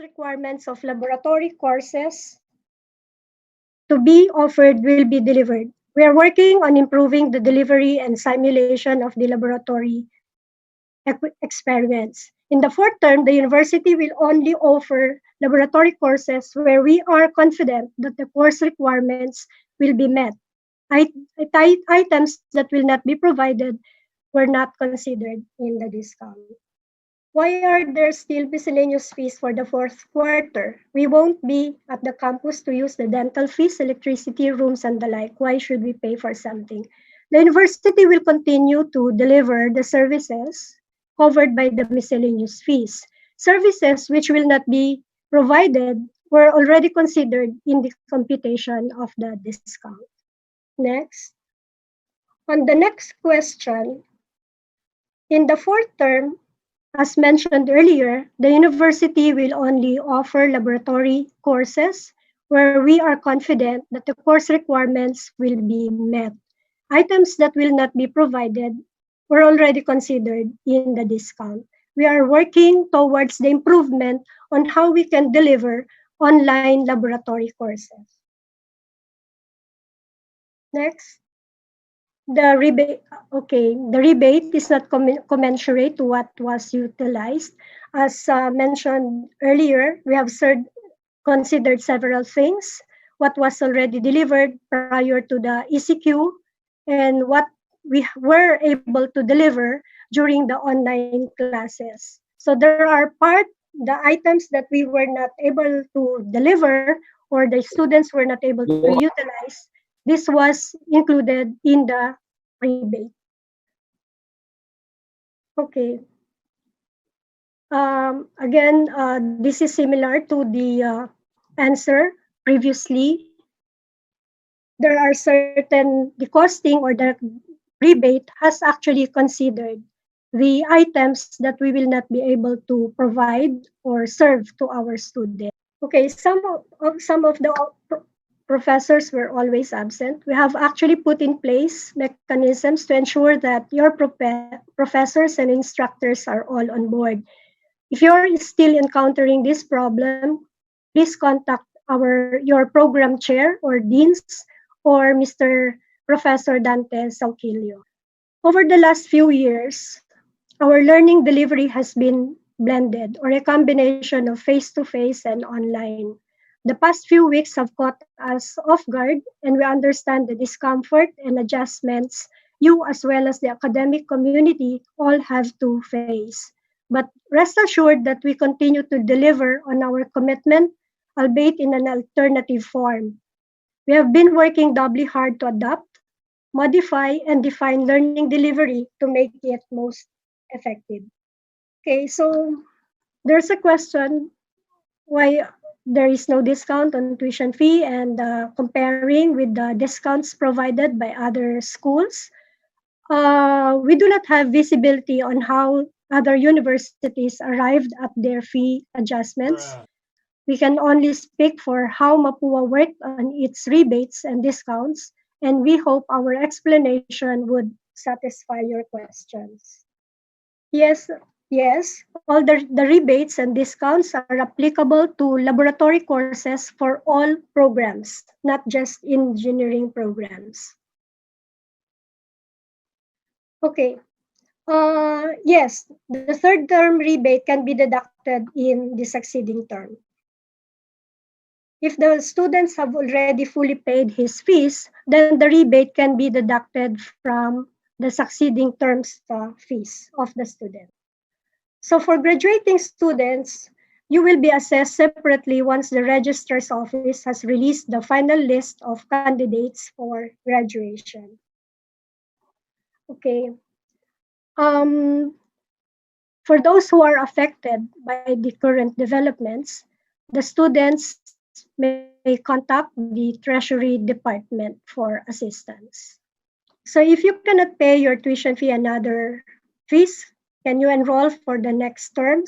requirements of laboratory courses to be offered will be delivered. We are working on improving the delivery and simulation of the laboratory experiments. In the fourth term, the university will only offer laboratory courses where we are confident that the course requirements will be met. Items that will not be provided were not considered in the discount. Why are there still miscellaneous fees for the fourth quarter? We won't be at the campus to use the dental fees, electricity, rooms, and the like. Why should we pay for something? The university will continue to deliver the services covered by the miscellaneous fees. Services which will not be provided were already considered in the computation of the discount. Next. On the next question, in the fourth term, as mentioned earlier, the university will only offer laboratory courses where we are confident that the course requirements will be met. Items that will not be provided were already considered in the discount. We are working towards the improvement on how we can deliver online laboratory courses. Next. The rebate is not commensurate to what was utilized. As mentioned earlier, we have considered several things, what was already delivered prior to the ECQ, and what we were able to deliver during the online classes. So there are the items that we were not able to deliver or the students were not able to utilize. This was included in the rebate. Okay. Again, this is similar to the answer previously. There are the costing or the rebate has actually considered the items that we will not be able to provide or serve to our students. Okay, some of the professors were always absent. We have actually put in place mechanisms to ensure that your professors and instructors are all on board. If you're still encountering this problem, please contact your program chair or deans or Mr. Professor Dante Sauquillo. Over the last few years, our learning delivery has been blended or a combination of face-to-face and online. The past few weeks have caught us off guard, and we understand the discomfort and adjustments you as well as the academic community all have to face. But rest assured that we continue to deliver on our commitment, albeit in an alternative form. We have been working doubly hard to adapt, modify, and define learning delivery to make it most effective. Okay, so there's a question why there is no discount on tuition fee and comparing with the discounts provided by other schools. We do not have visibility on how other universities arrived at their fee adjustments. We can only speak for how Mapúa worked on its rebates and discounts, and we hope our explanation would satisfy your questions. Yes, all the rebates and discounts are applicable to laboratory courses for all programs, not just engineering programs. Okay. Yes, the third term rebate can be deducted in the succeeding term. If the students have already fully paid his fees, then the rebate can be deducted from the succeeding term's fees of the student. So for graduating students, you will be assessed separately once the registrar's office has released the final list of candidates for graduation. Okay. For those who are affected by the current developments, the students may contact the Treasury Department for assistance. So if you cannot pay your tuition fee and other fees, can you enroll for the next term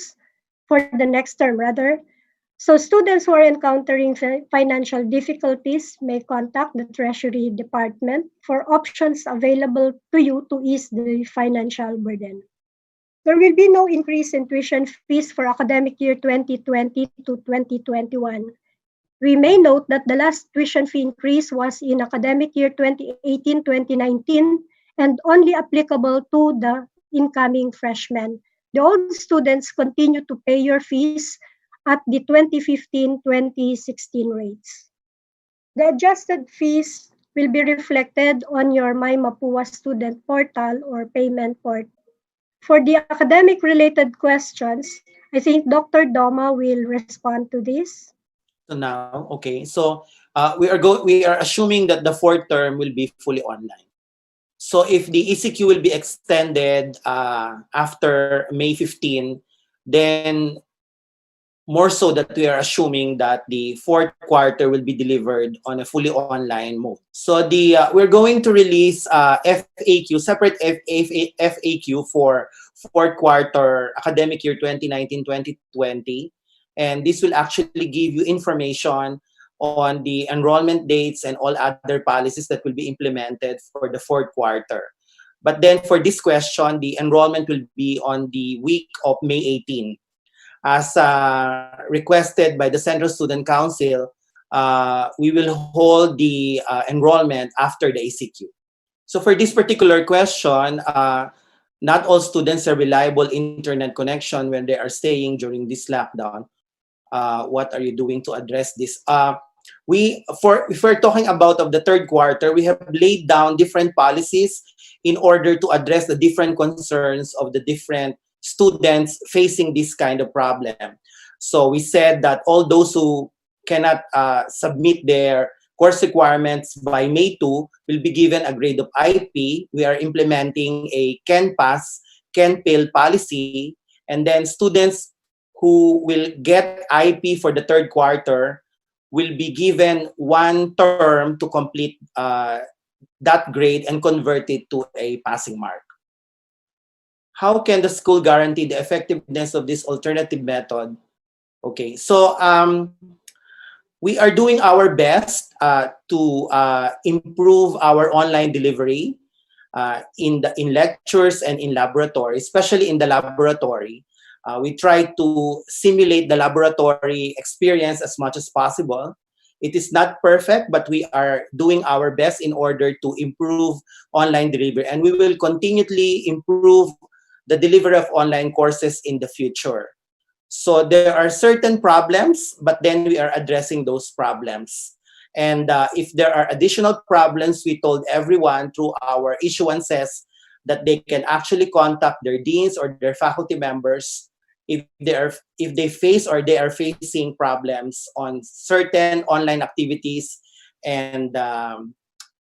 rather? So students who are encountering financial difficulties may contact the Treasury Department for options available to you to ease the financial burden. There will be no increase in tuition fees for academic year 2020 to 2021. We may note that the last tuition fee increase was in academic year 2018-2019 and only applicable to the incoming freshmen. The old students continue to pay your fees at the 2015-2016 rates. The adjusted fees will be reflected on your Mapúa student portal or payment portal. For the academic related questions, I think Dr. Doma will respond to this. So now, okay. So we are assuming that the fourth term will be fully online. So if the ECQ will be extended after May 15, then more so that we are assuming that the fourth quarter will be delivered on a fully online mode. So we're going to release FAQ, separate FAQ for fourth quarter academic year 2019-2020. And this will actually give you information on the enrollment dates and all other policies that will be implemented for the fourth quarter. But then for this question, the enrollment will be on the week of May 18. As requested by the Central Student Council, we will hold the enrollment after the ACQ. So for this particular question, not all students have reliable internet connection when they are staying during this lockdown. What are you doing to address this? If we're talking about of the third quarter, we have laid down different policies in order to address the different concerns of the different students facing this kind of problem. So we said that all those who cannot submit their course requirements by May 2 will be given a grade of IP. We are implementing a Can Pass, Can Fail policy, and then students who will get IP for the third quarter will be given one term to complete that grade and convert it to a passing mark. How can the school guarantee the effectiveness of this alternative method? Okay, so we are doing our best to improve our online delivery in lectures and in laboratory, especially in the laboratory. We try to simulate the laboratory experience as much as possible. It is not perfect, but we are doing our best in order to improve online delivery. And we will continually improve the delivery of online courses in the future. So there are certain problems, but then we are addressing those problems. And if there are additional problems, we told everyone through our issuances that they can actually contact their deans or their faculty members if they face or they are facing problems on certain online activities and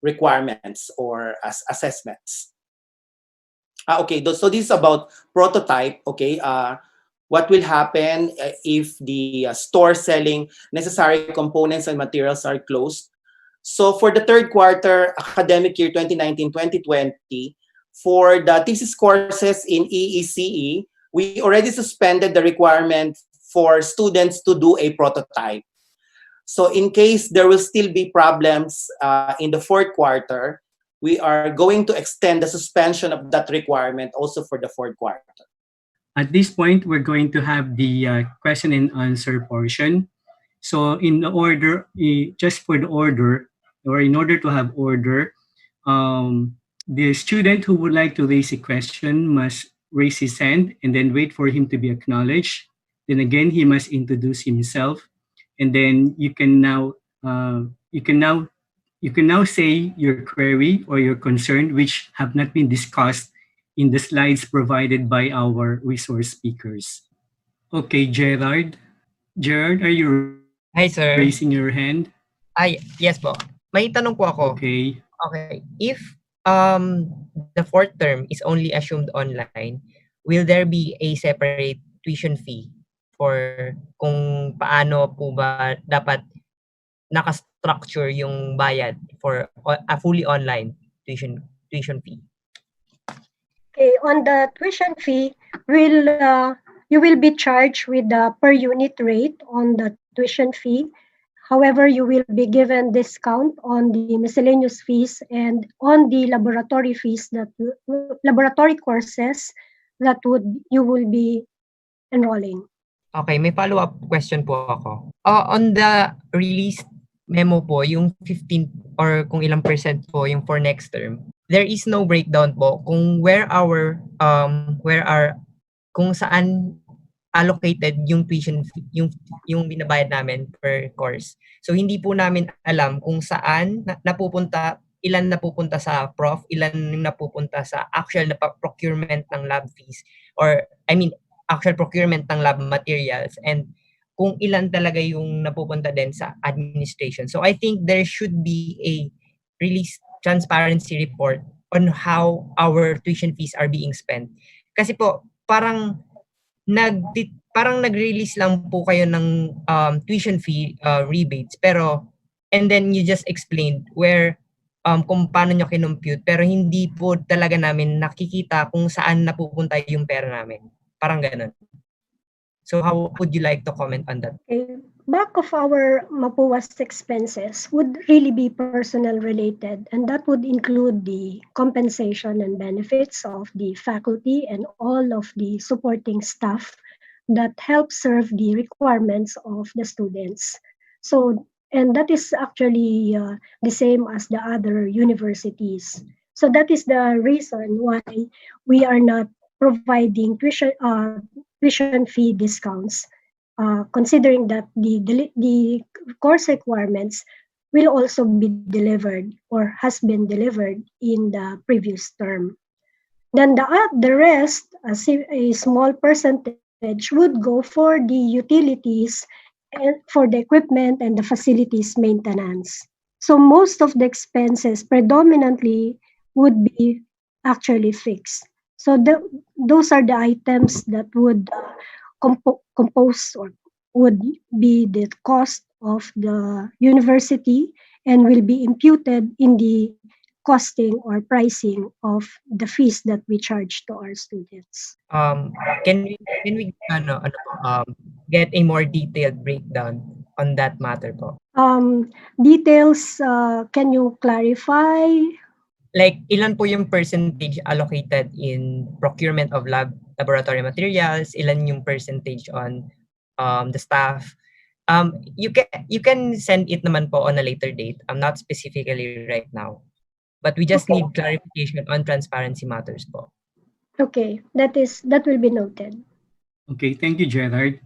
requirements or assessments. Okay, so this is about prototype. Okay, what will happen if the store selling necessary components and materials are closed? So for the third quarter academic year 2019-2020, for the thesis courses in EECE, we already suspended the requirement for students to do a prototype. So in case there will still be problems in the fourth quarter, we are going to extend the suspension of that requirement also for the fourth quarter. At this point, we're going to have the question and answer portion. So in the order, just for the order, or in order to have order, the student who would like to raise a question must raise his hand and then wait for him to be acknowledged. Then again, he must introduce himself, and then you can now say your query or your concern, which have not been discussed in the slides provided by our resource speakers. Okay, Gerard. Gerard, are you raising your Hi, hand? sir. Yes po. May tanong po ako. Okay. Okay. If the fourth term is only assumed online, will there be a separate tuition fee for kung paano po ba dapat naka-structure yung bayad for a fully online tuition fee? Okay, on the tuition fee, you will be charged with the per unit rate on the tuition fee. However, you will be given discount on the miscellaneous fees and on the laboratory fees, laboratory courses that would you will be enrolling. Okay, may follow-up question po ako. On the release memo po, yung 15 or kung ilang percent po yung for next term, there is no breakdown po kung where are kung saan allocated yung tuition fee, yung binabayad namin per course. So hindi po namin alam kung saan napupunta, ilan napupunta sa prof, ilan napupunta sa actual na procurement ng lab fees, or I mean actual procurement ng lab materials, and kung ilan talaga yung napupunta din sa administration. So I think there should be a release transparency report on how our tuition fees are being spent. Kasi po parang parang nag-release lang po kayo ng tuition fee rebates, pero and then you just explained where kung paano nyo kinompute, pero hindi po talaga namin nakikita kung saan napupunta yung pera namin. Parang ganun. So how would you like to comment on that? Okay. Back of our Mapua's expenses would really be personnel related, and that would include the compensation and benefits of the faculty and all of the supporting staff that help serve the requirements of the students. So, and that is actually the same as the other universities. So that is the reason why we are not providing tuition fee discounts, considering that the course requirements will also be delivered or has been delivered in the previous term. Then the rest, a small percentage, would go for the utilities and for the equipment and the facilities maintenance. So most of the expenses predominantly would be actually fixed. So those are the items that would compose or would be the cost of the university and will be imputed in the costing or pricing of the fees that we charge to our students. Can we get a more detailed breakdown on that matter po? Details, can you clarify? Like, ilan po yung percentage allocated in procurement of laboratory materials, ilan yung percentage on the staff. You can send it naman po on a later date. Not specifically right now. But we just need clarification on transparency matters po. Okay, that will be noted. Okay, thank you, Gerard.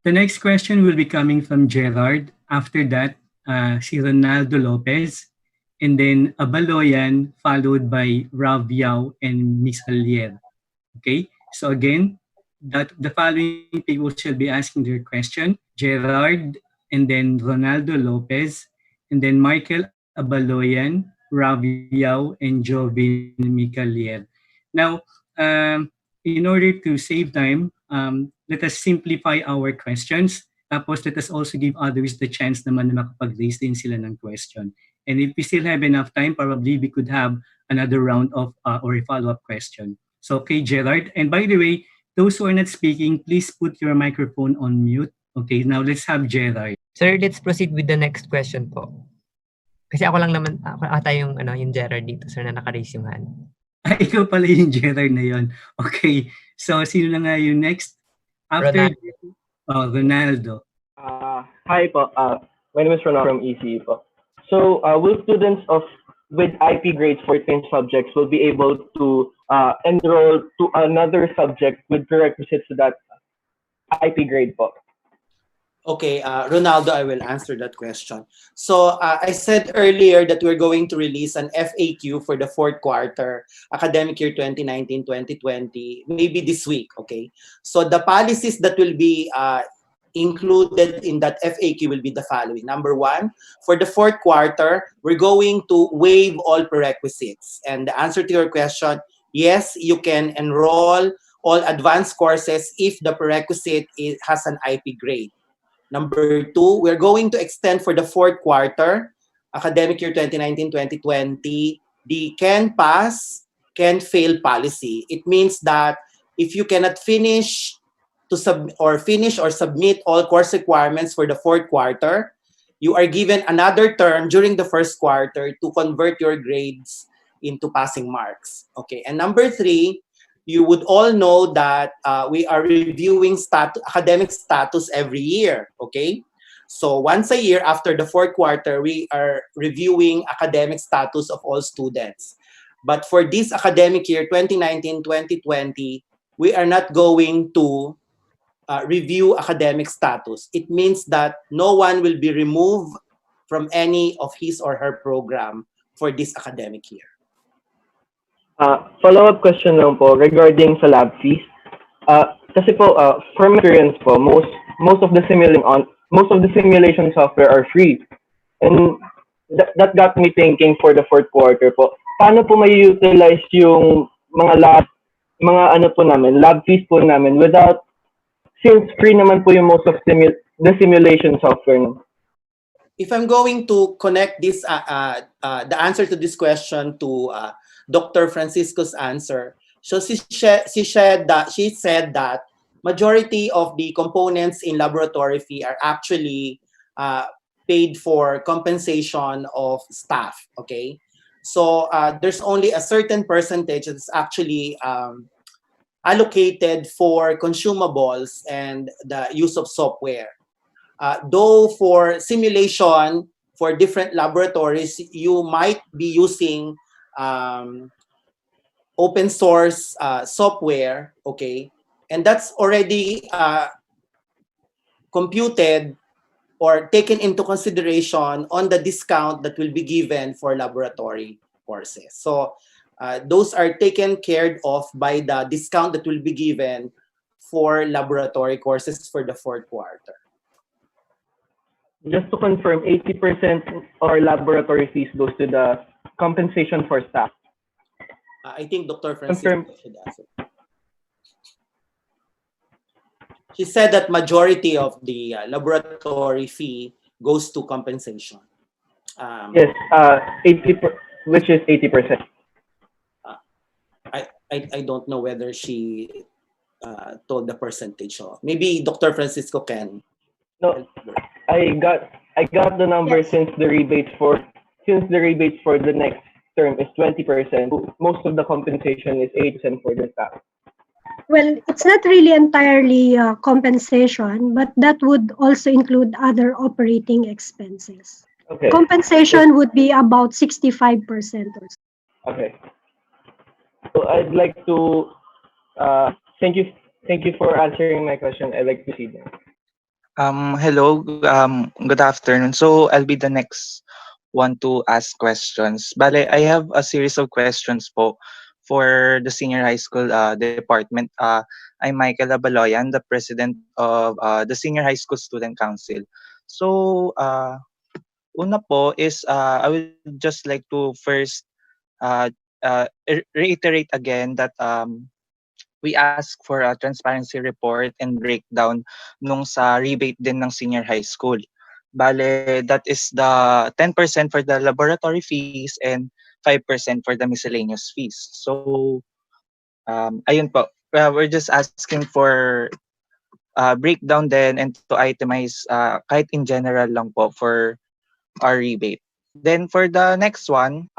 The next question will be coming from Gerard. After that, si Ronaldo Lopez, and then Abaloyan, followed by Rav Yao and Miss Alier. Okay, so again, that the following people shall be asking their question: Gerard, and then Ronaldo Lopez, and then Michael Abaloyan, Rav Yao, and Jovin Micalier. Now, in order to save time, let us simplify our questions. Tapos let us also give others the chance naman na makapag-raise din sila ng question. And if we still have enough time, probably we could have another round of or a follow-up question. So, okay, Gerard. And by the way, those who are not speaking, please put your microphone on mute. Okay, now let's have Gerard. Sir, let's proceed with the next question po. Kasi ako lang naman, ako ata yung Gerard dito, sir, na naka-raise yung hand. Ikaw pala yung Gerard na yun. Okay, so sino na nga yung next? After Ronaldo. Hi po. My name is Ronaldo from ECE po. So, will students with IP grades for 10 subjects will be able to enroll to another subject with prerequisites to that IP grade po? Okay, Ronaldo, I will answer that question. So I said earlier that we're going to release an FAQ for the fourth quarter, academic year 2019-2020, maybe this week, okay? So the policies that will be included in that FAQ will be the following. Number one, for the fourth quarter, we're going to waive all prerequisites. And the answer to your question, yes, you can enroll all advanced courses if the prerequisite has an IP grade. Number two, we're going to extend for the fourth quarter, academic year 2019-2020, the can pass, can fail policy. It means that if you cannot finish or submit all course requirements for the fourth quarter, you are given another term during the first quarter to convert your grades into passing marks. Okay, and number three, you would all know that we are reviewing academic status every year, okay? So once a year after the fourth quarter, we are reviewing academic status of all students. But for this academic year, 2019-2020, we are not going to review academic status. It means that no one will be removed from any of his or her program for this academic year. Follow-up question lang po regarding sa lab fees. Kasi po, from experience po, most of the simulation software are free. And that got me thinking for the fourth quarter po. Paano po may utilize yung mga ano po namin, lab fees po namin without, since free naman po yung most of the simulation software. If I'm going to connect this, the answer to this question to Dr. Francisco's answer, so she said that majority of the components in laboratory fee are actually paid for compensation of staff. Okay, so there's only a certain percentage that's actually allocated for consumables and the use of software. Though for simulation for different laboratories, you might be using open source software, okay? And that's already computed or taken into consideration on the discount that will be given for laboratory courses. So those are taken care of by the discount that will be given for laboratory courses for the fourth quarter. Just to confirm, 80% or laboratory fees goes to the compensation for staff. I think Dr. Francisco should answer. She said that majority of the laboratory fee goes to compensation. Yes, 80%, which is 80%. I don't know whether she told the percentage. So maybe Dr. Francisco can. No, I got the number. Yes. Since the rebates for the next term is 20%. Most of the compensation is 80% for the staff. Well, it's not really entirely compensation, but that would also include other operating expenses. Okay. Compensation would be about 65% or so. Okay. So I'd like to thank you for answering my question. I'd like to see them. Hello, good afternoon. So I'll be the next one to ask questions. Bale, I have a series of questions po for the senior high school department. I'm Michael Abaloyan, the president of the Senior High School Student Council. So, una po is I would just like to first reiterate again that we ask for a transparency report and breakdown nung sa rebate din ng senior high school. Bale, that is the 10% for the laboratory fees and 5% for the miscellaneous fees. So, ayun po. We're just asking for breakdown then and to itemize kahit in general lang po for our rebate. Then for the next one,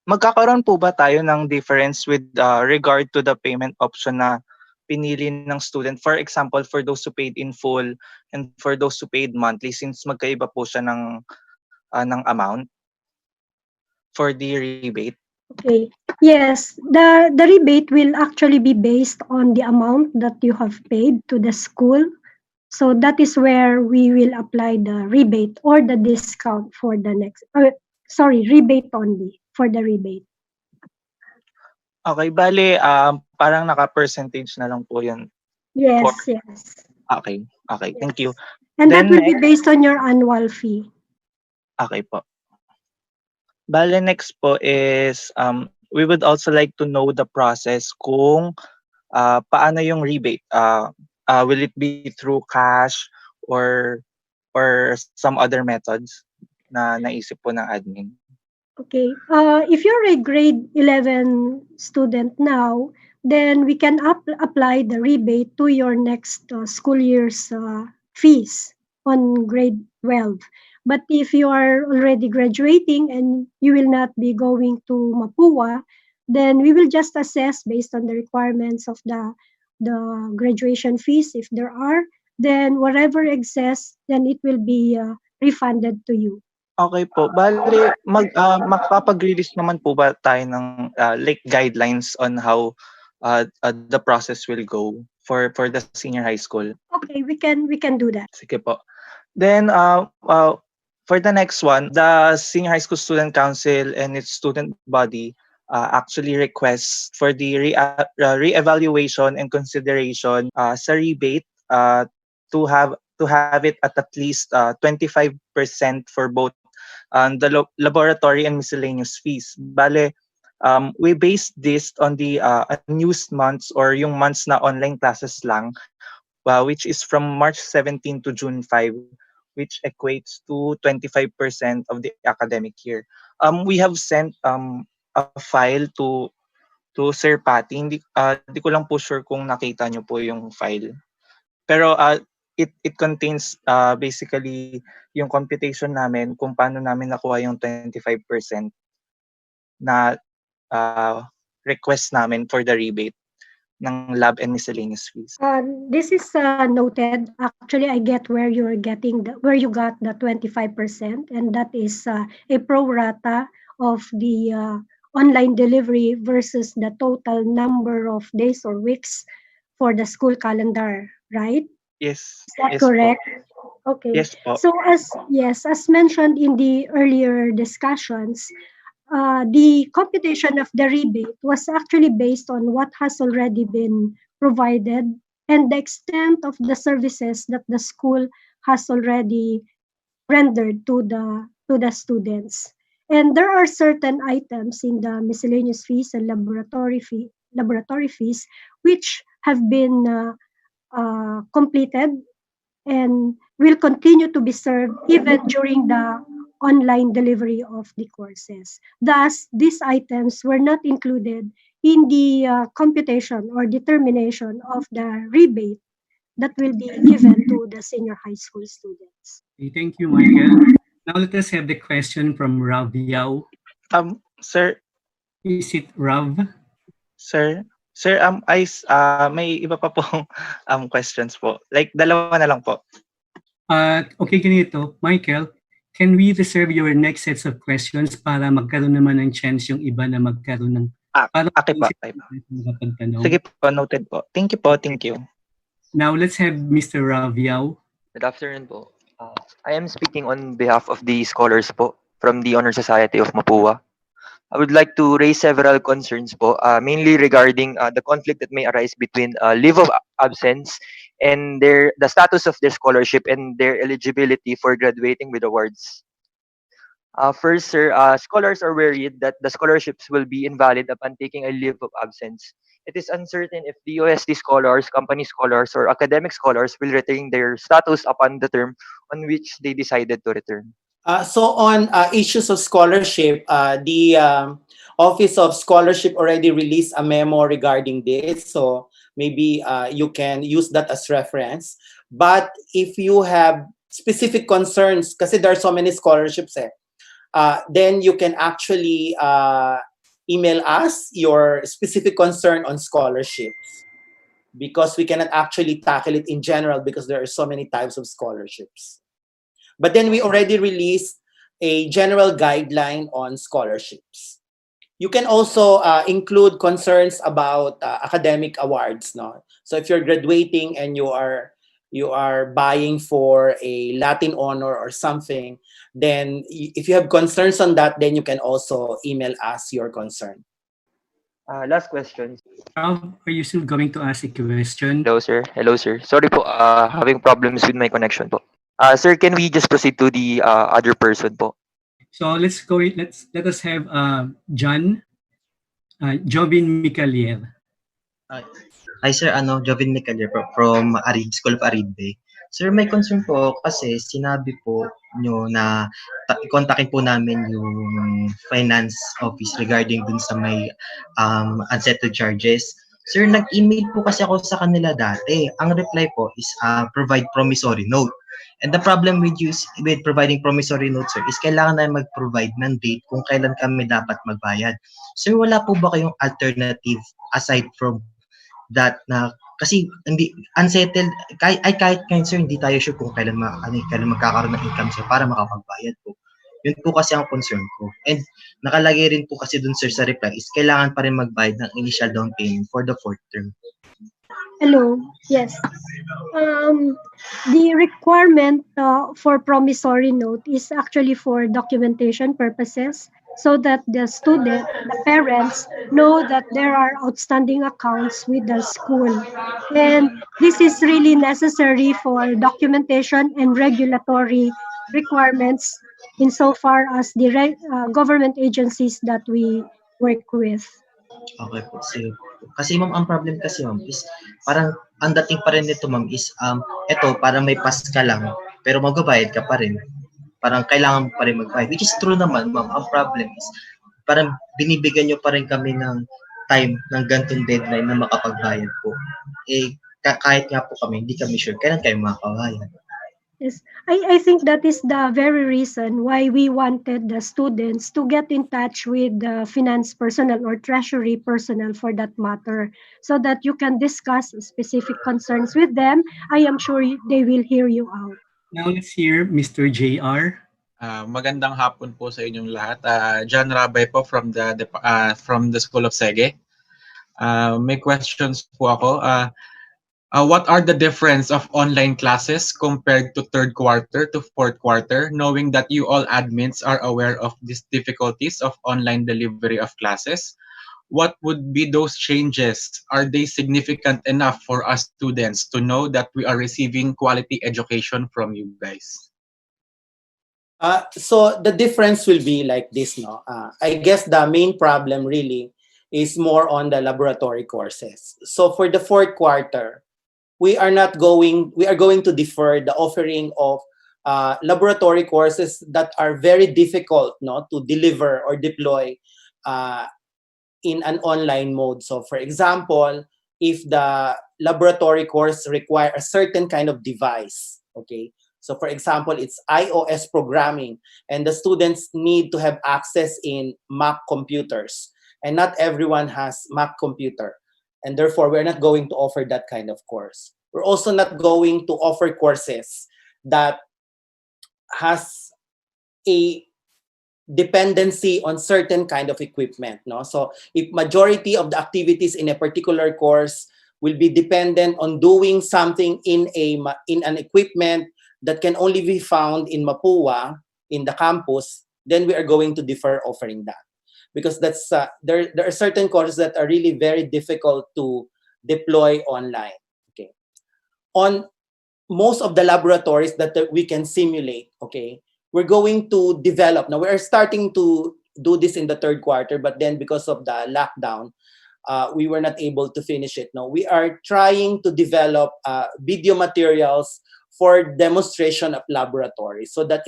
magkakaroon po ba tayo ng difference with regard to the payment option na pinili ng student? For example, for those who paid in full and for those who paid monthly, since magkaiba po siya ng amount for the rebate. Okay. Yes, the rebate will actually be based on the amount that you have paid to the school. So that is where we will apply the rebate or the discount for the next, rebate only for the rebate. Okay, bale, parang naka-percentage na lang po yun. Yes, yes. Okay, Yes. thank you. And that Then will be based on your annual fee. Okay po. Bale, next po is, we would also like to know the process kung paano yung rebate. Will it be through cash or some other methods na naisip po ng admin? Okay. If you're a grade 11 student now, then we can apply the rebate to your next school year's fees on grade 12. But if you are already graduating and you will not be going to Mapúa, then we will just assess based on the requirements of the graduation fees if there are. Then whatever excess, then it will be refunded to you. Okay po. Bale, makapag-release naman po ba tayo ng like guidelines on how the process will go for the senior high school? Okay, we can do that. Sige po. Then, for the next one, the Senior High School Student Council and its student body actually requests for the re-evaluation and consideration sa rebate to have it at least 25% for both the laboratory and miscellaneous fees. Bale, we based this on the unused months or yung months na online classes lang, which is from March 17 to June 5, which equates to 25% of the academic year. We have sent a file to Sir Patty. Di ko lang po sure kung nakita nyo po yung file. Pero it contains basically yung computation namin kung paano namin nakuha yung 25% na request namin for the rebate ng lab and miscellaneous fees. This is noted. Actually, I get where you're getting where you got the 25%, and that is a pro rata of the online delivery versus the total number of days or weeks for the school calendar, right? Yes. Is that Yes correct? Po. Okay. Yes po. So as mentioned in the earlier discussions, the computation of the rebate was actually based on what has already been provided and the extent of the services that the school has already rendered to the students. And there are certain items in the miscellaneous fees and laboratory fees which have been completed and will continue to be served even during the online delivery of the courses. Thus, these items were not included in the computation or determination of the rebate that will be given to the senior high school students. Okay, thank you, Michael. Now let us have the question from Rav Yao. Sir, Is it Rav? Sir, may iba pa pong questions po. Like, dalawa na lang po. Okay, ganito. Michael, can we reserve your next sets of questions para magkaroon naman ng chance yung iba na magkaroon ng... Okay po. Sige po, noted po. Thank you po, thank you. Now, let's have Mr. Rav Yao. Good afternoon po. I am speaking on behalf of the scholars po from the Honor Society of Mapúa. I would like to raise several concerns po, mainly regarding the conflict that may arise between leave of absence and the status of their scholarship and their eligibility for graduating with awards. First, sir, scholars are worried that the scholarships will be invalid upon taking a leave of absence. It is uncertain if the OST scholars, company scholars, or academic scholars will retain their status upon the term on which they decided to return. So on issues of scholarship, the Office of Scholarship already released a memo regarding this. So maybe you can use that as reference. But if you have specific concerns, kasi there are so many scholarships, then you can actually email us your specific concern on scholarships, because we cannot actually tackle it in general because there are so many types of scholarships. But then we already released a general guideline on scholarships. You can also include concerns about academic awards. No? So if you're graduating and you are buying for a Latin honor or something, then if you have concerns on that, then you can also email us your concern. Last question. Rav, are you still going to ask a question? Hello, sir. Hello, sir. Sorry po, having problems with my connection po. Sir, can we just proceed to the other person po? So let us have John, Jovin Micalier. Hi sir, Jovin Micalier from School of Arid. Sir, may concern po kasi sinabi po nyo na kontakin po namin yung finance office regarding dun sa may unsettled charges. Sir, nag-email po kasi ako sa kanila dati. Ang reply po is provide promissory note. And the problem with with providing promissory notes, sir, is kailangan na mag-provide ng date kung kailan kami dapat magbayad. Sir, wala po ba kayong alternative aside from that na kasi hindi unsettled kahit ngayon sir hindi tayo sure kung kailan magkakaroon ng income sir para makapagbayad po. Yun po kasi ang concern ko. And nakalagay rin po kasi dun sir sa reply is kailangan pa rin magbayad ng initial down payment for the fourth term. Hello. Yes. The requirement for promissory note is actually for documentation purposes so that the student, the parents know that there are outstanding accounts with the school. And this is really necessary for documentation and regulatory requirements insofar as the government agencies that we work with. Okay po, sige po. Kasi ma'am, ang problem kasi ma'am is parang ang dating pa rin nito ma'am is eto parang may pass ka lang pero magbabayad ka pa rin. Parang kailangan mo pa rin magbayad. Which is true naman ma'am. Ang problem is parang binibigyan nyo pa rin kami ng time ng gantong deadline na makapagbayad po. Eh kahit nga po kami, hindi kami sure kailan kayo makakabayad. Yes, I think that is the very reason why we wanted the students to get in touch with the finance personnel or treasury personnel for that matter, so that you can discuss specific concerns with them. I am sure they will hear you out. Now let's hear Mr. JR. Magandang hapon po sa inyong lahat. John Rabay po from the School of Sege. May questions po ako. What are the difference of online classes compared to third quarter to fourth quarter, knowing that you all admins are aware of these difficulties of online delivery of classes? What would be those changes? Are they significant enough for us students to know that we are receiving quality education from you guys? So the difference will be like this, no? I guess the main problem really is more on the laboratory courses. So for the fourth quarter, we are going to defer the offering of laboratory courses that are very difficult, no, to deliver or deploy in an online mode. So for example, if the laboratory course require a certain kind of device, okay? So for example, it's iOS programming and the students need to have access in Mac computers and not everyone has Mac computer. And therefore, we're not going to offer that kind of course. We're also not going to offer courses that has a dependency on certain kind of equipment. No? So if majority of the activities in a particular course will be dependent on doing something in an equipment that can only be found in Mapúa, in the campus, then we are going to defer offering that. Because that's there are certain courses that are really very difficult to deploy online. Okay, on most of the laboratories that we can simulate, okay, we're going to develop. Now we are starting to do this in the third quarter, but then because of the lockdown, we were not able to finish it. Now we are trying to develop video materials for demonstration of laboratory, so that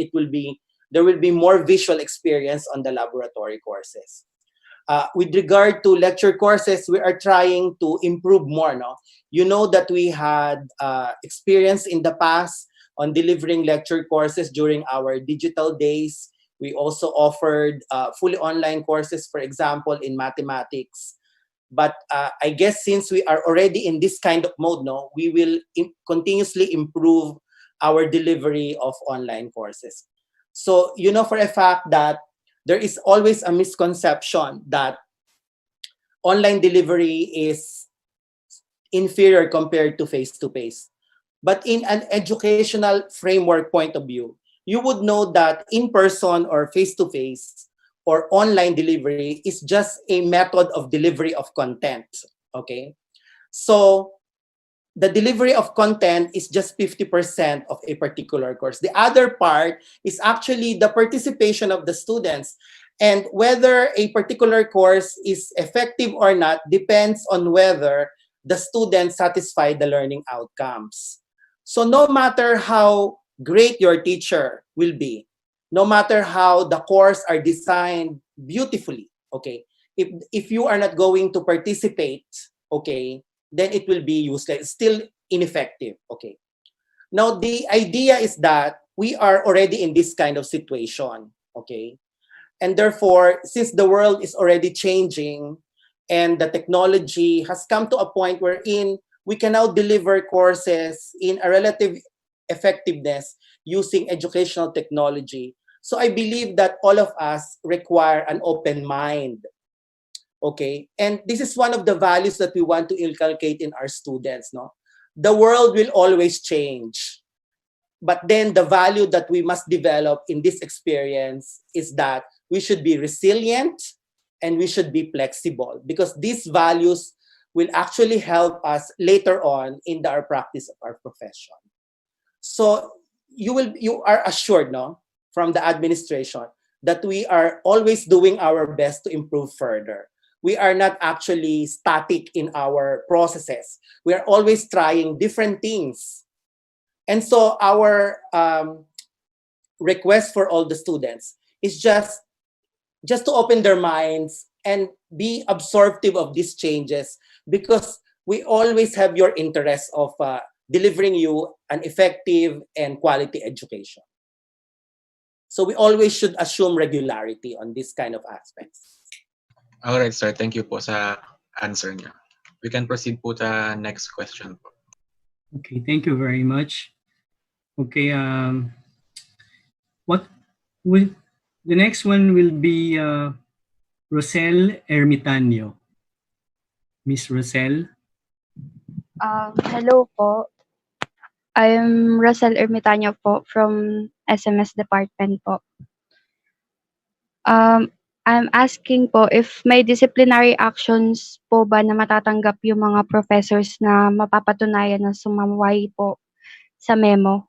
there will be more visual experience on the laboratory courses. With regard to lecture courses, we are trying to improve more. No? You know that we had experience in the past on delivering lecture courses during our digital days. We also offered fully online courses, for example, in mathematics. But I guess since we are already in this kind of mode, no, we will continuously improve our delivery of online courses. So you know for a fact that there is always a misconception that online delivery is inferior compared to face-to-face. But in an educational framework point of view, you would know that in-person or face-to-face or online delivery is just a method of delivery of content, okay? So the delivery of content is just 50% of a particular course. The other part is actually the participation of the students. And whether a particular course is effective or not depends on whether the students satisfy the learning outcomes. So no matter how great your teacher will be, no matter how the course are designed beautifully, okay, if you are not going to participate, okay, then it will be useless, still ineffective, okay. Now, the idea is that we are already in this kind of situation, okay? And therefore, since the world is already changing and the technology has come to a point wherein we can now deliver courses in a relative effectiveness using educational technology. So I believe that all of us require an open mind. Okay, and this is one of the values that we want to inculcate in our students. No, the world will always change, but then the value that we must develop in this experience is that we should be resilient and we should be flexible, because these values will actually help us later on in our practice of our profession. So you are assured, no, from the administration that we are always doing our best to improve further. We are not actually static in our processes. We are always trying different things. And so our request for all the students is just to open their minds and be absorptive of these changes, because we always have your interest of delivering you an effective and quality education. So we always should assume regularity on this kind of aspects. All right, sir. Thank you po sa answer niyo. We can proceed po to next question po. Okay, thank you very much. Okay, what will the next one will be Rosel Ermitanio. Miss Rosel. Hello po. I'm Rosel Ermitanio po from SMS department po. I'm asking po if may disciplinary actions po ba na matatanggap yung mga professors na mapapatunayan na sumaway po sa memo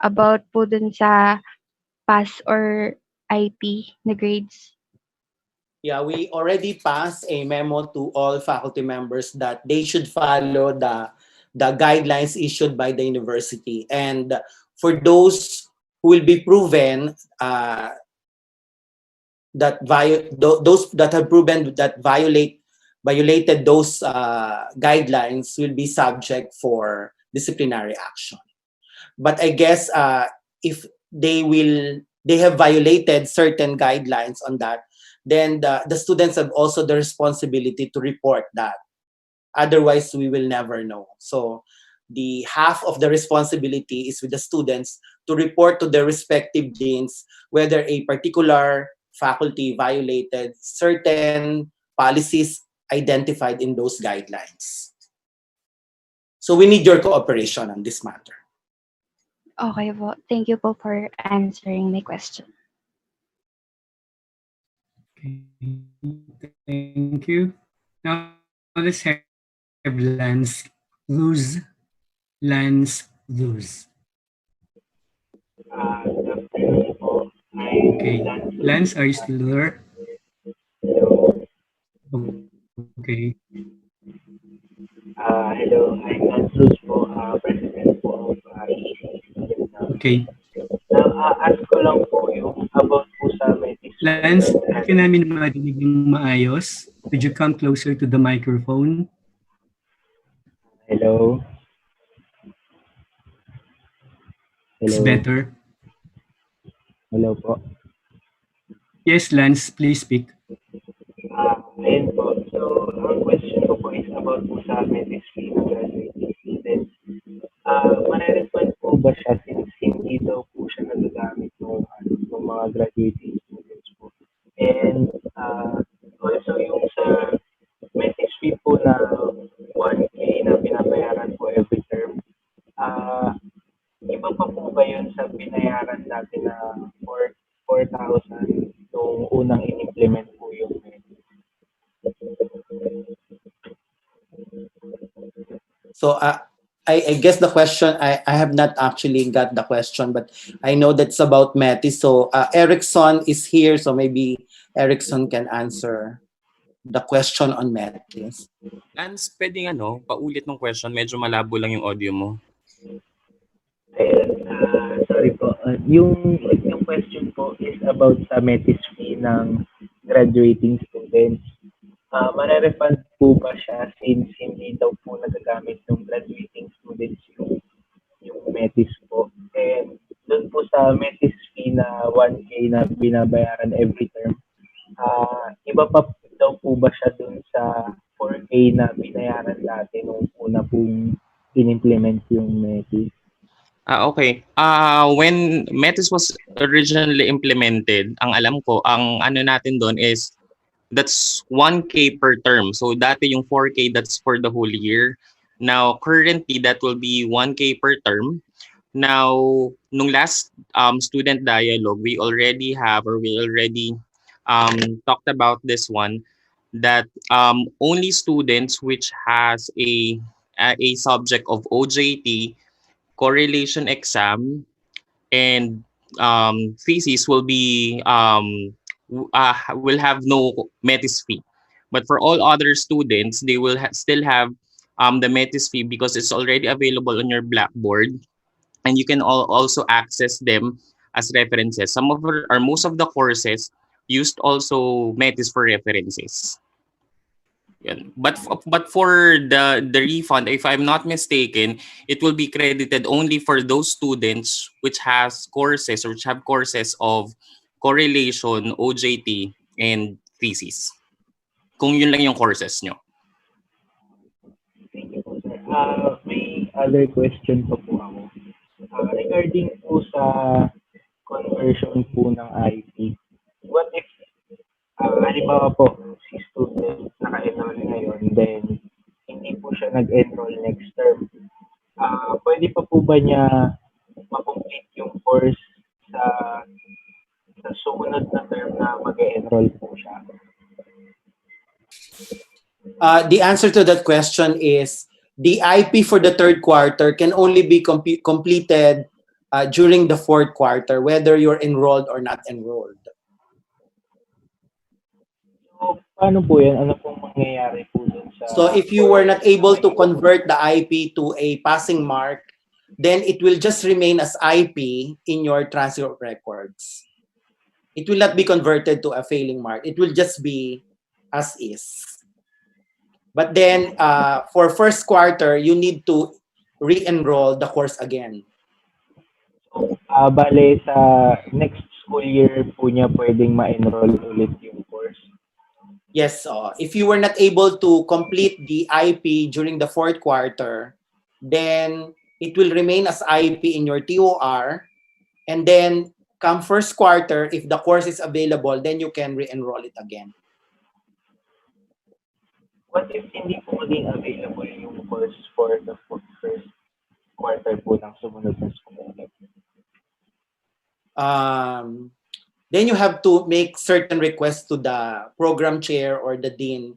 about po dun sa pass or IP na grades. Yeah, we already passed a memo to all faculty members that they should follow the guidelines issued by the university. And for those who will be proven those that have proven that violated those guidelines will be subject for disciplinary action. But I guess if they have violated certain guidelines on that, then the students have also the responsibility to report that. Otherwise, we will never know. So the half of the responsibility is with the students to report to their respective deans whether a particular faculty violated certain policies identified in those guidelines. So we need your cooperation on this matter. Okay po. Thank you po for answering my question. Okay, thank you. Now let's have Lance Luz. Okay, Lance, are you still there? Okay. Hello, I'm Lance Luz po, President po of EEC. Okay. Ask ko lang po yung about po sa Rebates. Lance, hindi namin marinig ng maayos. Could you come closer to the microphone? Hello? It's better. Hello po. Yes, Lance, please speak. Ayun po. So, ang question ko po is about po sa Rebates fee ng graduating students. Marerespond po ba siya since hindi daw po siya nagagamit ng mga graduating students po? And also yung sa message fee po na 1K na pinabayaran po every term, iba pa po ba yun sa binayaran natin na 4,000 nung unang in-implement po yung So I guess the question, I have not actually got the question, but I know that's about Metis. So Erickson is here, so maybe Erickson can answer the question on Metis. Lance, pwedeng paulit ng question. Medyo malabo lang yung audio mo. Sorry po. Yung question po is about sa Metis fee ng graduating students. Marerefund po ba siya since hindi daw po nagagamit ng graduating students yung Metis po. And doon po sa Metis fee na 1K na binabayaran every term, iba pa daw po ba siya dun sa 4K na binayaran dati nung una pong in-implement yung Metis? Okay. When Metis was originally implemented, ang alam ko, ang ano natin doon is that's 1K per term. So dati yung 4K, that's for the whole year. Now, currently, that will be 1K per term. Now, nung last student dialogue, we already talked about this one, that only students which has a subject of OJT, correlation exam, and thesis will have no metis fee. But for all other students, they will still have the metis fee because it's already available on your Blackboard, and you can also access them as references. Some of or most of the courses used also metis for references. Yun. But for the refund, if I'm not mistaken, it will be credited only for those students which has courses or which have courses of correlation, OJT, and thesis. Kung yun lang yung courses nyo. Thank you po, sir. May other question pa po ako. Regarding po sa conversion po ng IP, what if, halimbawa po, si student naka-enroll ngayon, then hindi po siya nag-enroll next term. Pwede pa po ba niya ma-complete yung course sa sumunod na term na mag-enroll po siya? The answer to that question is the IP for the third quarter can only be completed during the fourth quarter, whether you're enrolled or not enrolled. So, paano po yan? Ano pong mangyayari po dun sa... So if you were not able to convert the IP to a passing mark, then it will just remain as IP in your transcript records. It will not be converted to a failing mark. It will just be as is. But then for first quarter, you need to re-enroll the course again. So, bale sa next school year po niya pwedeng ma-enroll ulit yung course? Yes, if you were not able to complete the IP during the fourth quarter, then it will remain as IP in your TOR. And then come first quarter, if the course is available, then you can re-enroll it again. What if hindi po maging available yung course for the first quarter po ng sumunod na school? Then you have to make certain requests to the program chair or the dean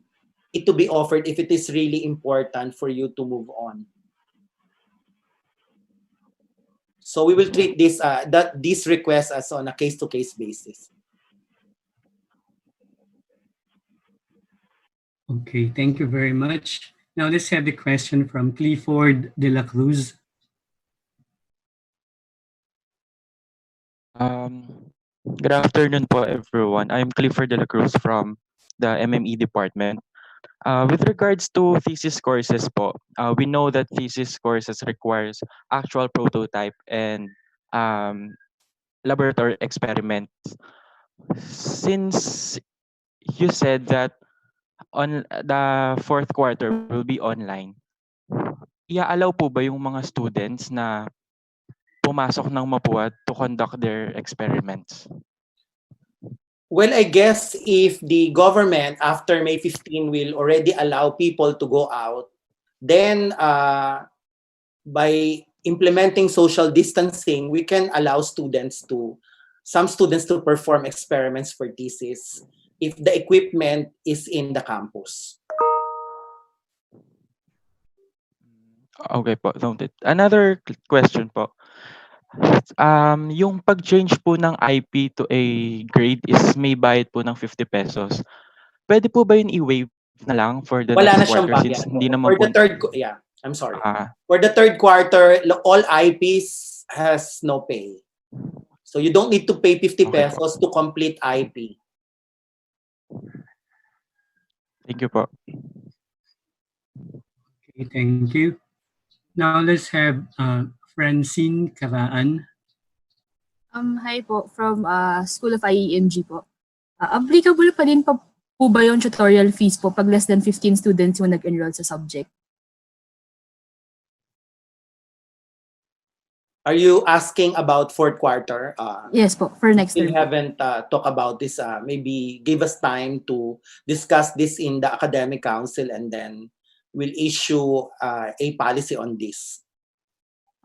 it to be offered if it is really important for you to move on. So we will treat these requests as on a case-to-case basis. Okay, thank you very much. Now let's have the question from Clifford de la Cruz. Good afternoon po, everyone. I'm Clifford de la Cruz from the MME department. With regards to thesis courses po, we know that thesis courses requires actual prototype and laboratory experiments. Since you said that on the fourth quarter will be online, i-allow po ba yung mga students na pumasok ng Mapúa to conduct their experiments? Well, I guess if the government after May 15 will already allow people to go out, then by implementing social distancing, we can allow some students to perform experiments for thesis if the equipment is in the campus. Okay po, noted. Another question po. Yung pag-change po ng IP to a grade is may bayad po ng 50 pesos. Pwede po ba yun i-waive na lang for the Wala na next siyang quarter bayad. since hindi naman For the po... third, yeah, I'm sorry. For the third quarter, all IPs has no pay. So you don't need to pay 50 pesos to complete IP. Thank you po. Okay, thank you. Now let's have Francine Karaan. Hi po, from School of IEMG po. Applicable pa din pa po ba yung tutorial fees po pag less than 15 students yung nag-enroll sa subject? Are you asking about fourth quarter? Yes po, for next We term. haven't talked about this. Maybe give us time to discuss this in the academic council, and then we'll issue a policy on this.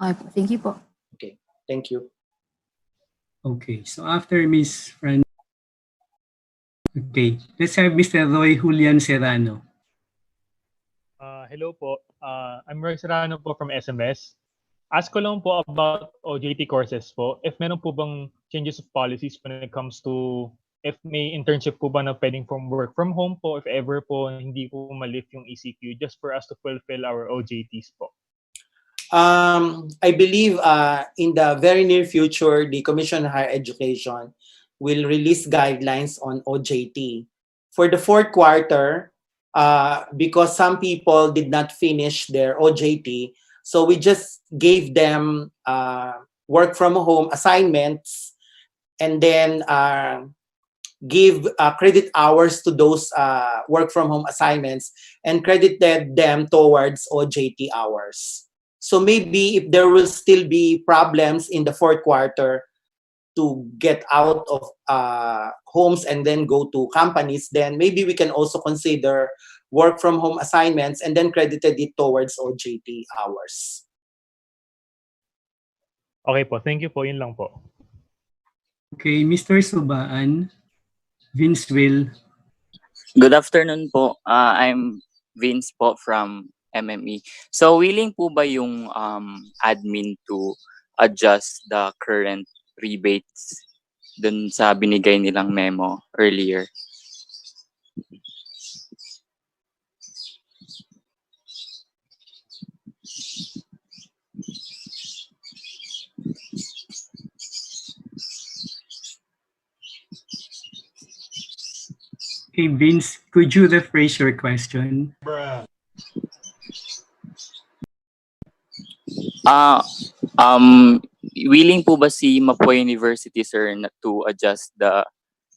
Okay po, thank you po. Okay, thank you. Okay, so after Miss Fran. Okay, let's have Mr. Roy Julian Serrano. Hello po. I'm Roy Serrano po from SMS. Ask ko lang po about OJT courses po. If meron po bang changes of policies when it comes to if may internship po ba na pwedeng from work from home po, if ever po hindi po ma-lift yung ECQ just for us to fulfill our OJTs po. I believe in the very near future, the Commission on Higher Education will release guidelines on OJT. For the fourth quarter, because some people did not finish their OJT, so we just gave them work from home assignments, and then give credit hours to those work from home assignments and credited them towards OJT hours. So maybe if there will still be problems in the fourth quarter to get out of homes and then go to companies, then maybe we can also consider work from home assignments and then credited it towards OJT hours. Okay po, thank you po. Yun lang po. Okay, Mr. Subaan, Vince Will. Good afternoon po. I'm Vince po from MME. So willing po ba yung admin to adjust the current rebates dun sa binigay nilang memo earlier? Okay, Vince, could you rephrase your question? Willing po ba si Mapúa University, sir, to adjust the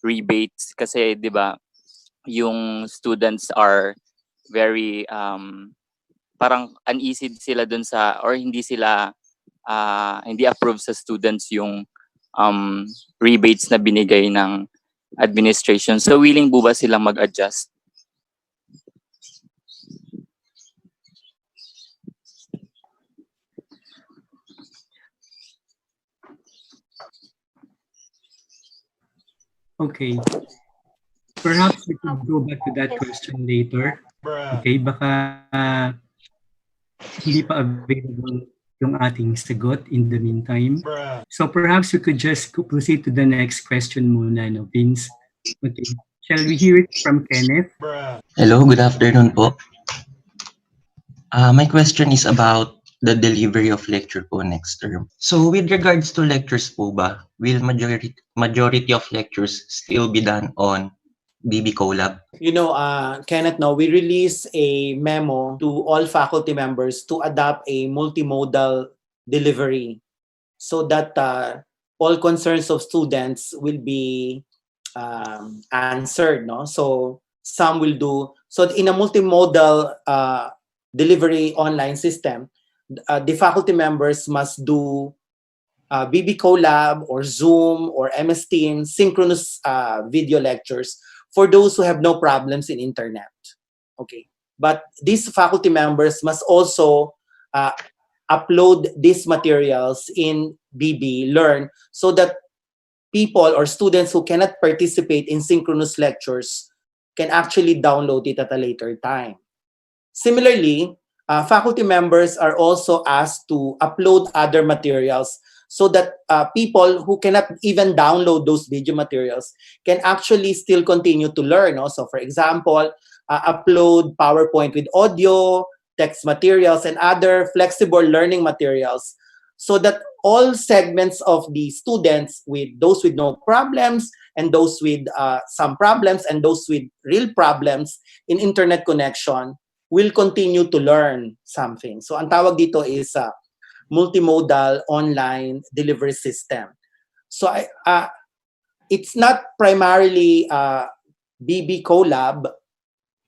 rebates? Kasi, di ba, yung students are very, parang uneasy sila dun sa, or hindi sila, hindi approve sa students yung rebates na binigay ng administration. So, willing po ba silang mag-adjust? Okay. Perhaps we could go back to that question later. Okay, baka hindi pa available yung ating sagot in the meantime. So perhaps we could just proceed to the next question muna, no, Vince? Okay. Shall we hear it from Kenneth? Hello, good afternoon po. My question is about the delivery of lecture po next term. So with regards to lectures po ba, will majority of lectures still be done on BB Colab? You know, Kenneth, no, we released a memo to all faculty members to adopt a multimodal delivery so that all concerns of students will be answered, no? So some will do, so in a multimodal delivery online system, the faculty members must do BB Colab or Zoom or MS Teams synchronous video lectures for those who have no problems in internet. Okay, but these faculty members must also upload these materials in BB Learn so that people or students who cannot participate in synchronous lectures can actually download it at a later time. Similarly, faculty members are also asked to upload other materials so that people who cannot even download those video materials can actually still continue to learn. Also, for example, upload PowerPoint with audio, text materials, and other flexible learning materials so that all segments of the students, with those with no problems and those with some problems and those with real problems in internet connection, will continue to learn something. So ang tawag dito is multimodal online delivery system. So it's not primarily BB Collab,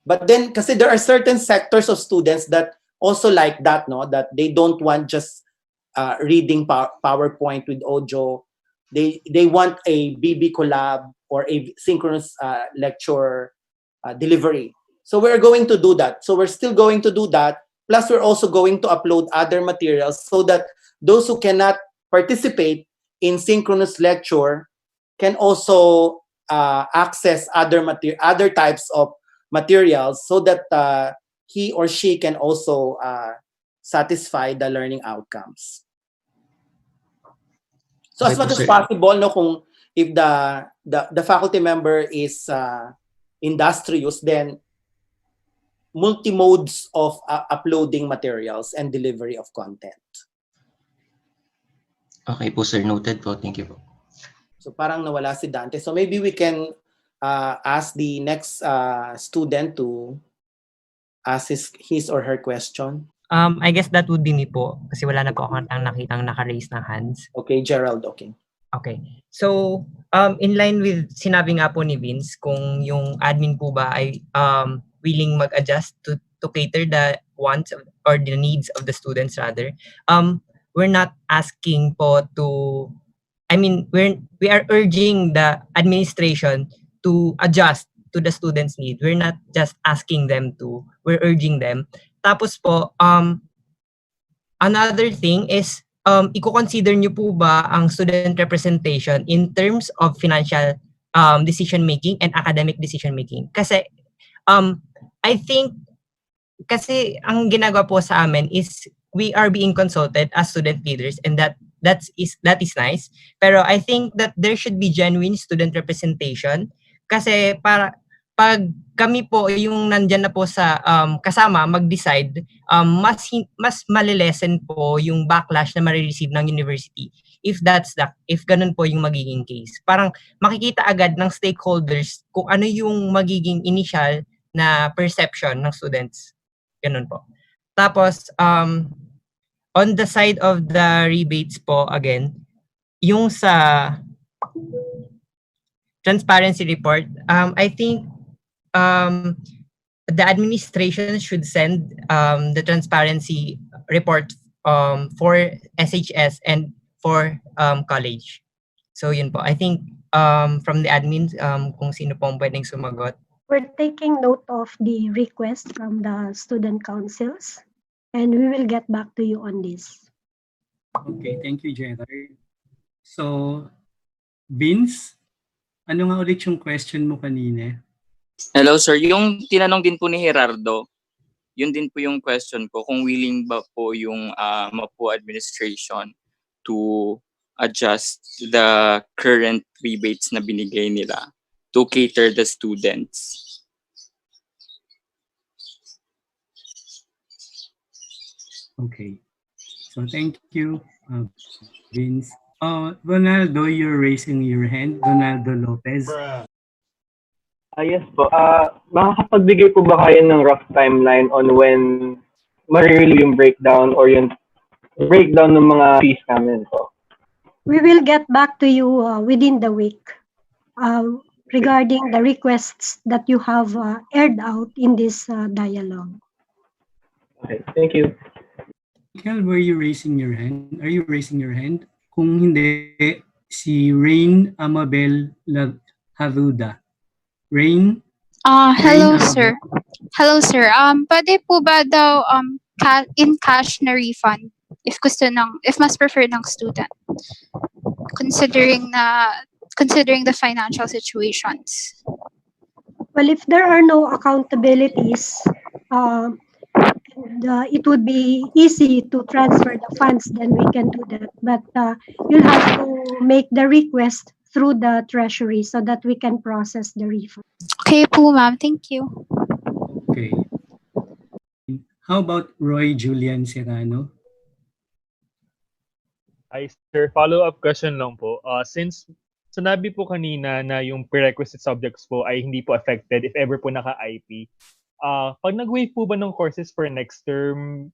but then kasi there are certain sectors of students that also like that, no, that they don't want just reading PowerPoint with audio. They want a BB Collab or a synchronous lecture delivery. So we're going to do that. So we're still going to do that. Plus, we're also going to upload other materials so that those who cannot participate in synchronous lecture can also access other types of materials so that he or she can also satisfy the learning outcomes. So as much as possible, no, kung if the faculty member is industrious, then multi-modes of uploading materials and delivery of content. Okay po sir, noted po. Thank you po. So parang nawala si Dante. So maybe we can ask the next student to ask his or her question. I guess that would be me po kasi wala na po akong nakitang naka-raise ng hands. Okay, Gerald, okay. Okay. So, in line with sinabi nga po ni Vince, kung yung admin po ba ay willing mag-adjust to cater the wants or the needs of the students rather, we're not asking po to, I mean, we are urging the administration to adjust to the students' need. We're not just asking them to, we're urging them. Tapos po, another thing is, i-consider niyo po ba ang student representation in terms of financial decision-making and academic decision-making? Kasi, I think, kasi ang ginagawa po sa amin is we are being consulted as student leaders and that is nice. Pero I think that there should be genuine student representation kasi para pag kami po yung nandyan na po sa kasama mag-decide, mas malilesen po yung backlash na marireceive ng university if ganun po yung magiging case. Parang makikita agad ng stakeholders kung ano yung magiging initial na perception ng students. Ganun po. Tapos, on the side of the rebates po, again, yung sa transparency report, I think the administration should send the transparency report for SHS and for college. So yun po. I think from the admins, kung sino po ang pwedeng sumagot. We're taking note of the request from the student councils and we will get back to you on this. Okay, thank you, Gerard. So, Vince, ano nga ulit yung question mo kanina? Hello sir, yung tinanong din po ni Gerardo, yun din po yung question ko, kung willing ba po yung Mapúa administration to adjust the current rebates na binigay nila to cater the students. Okay. So thank you, Vince. Ronaldo, you're raising your hand. Ronaldo Lopez. Yes po. Makakapagbigay po ba kayo ng rough timeline on when marirelease yung breakdown or yung breakdown ng mga fees namin po? We will get back to you within the week regarding the requests that you have aired out in this dialogue. Okay, thank you. Michael, were you raising your hand? Are you raising your hand? Kung hindi, si Rain Amabel Haruda. Rain? Hello, sir. Hello, sir. Pwede po ba daw in cash na refund if mas prefer ng student, considering the financial situations? Well, if there are no accountabilities, it would be easy to transfer the funds, then we can do that. But you'll have to make the request through the treasury so that we can process the refund. Okay po, ma'am. Thank you. Okay. How about Roy Julian Serrano? Ay, sir, follow-up question lang po. Since sinabi po kanina na yung prerequisite subjects po ay hindi po affected if ever po naka-IP, pag nag-waive po ba ng courses for next term,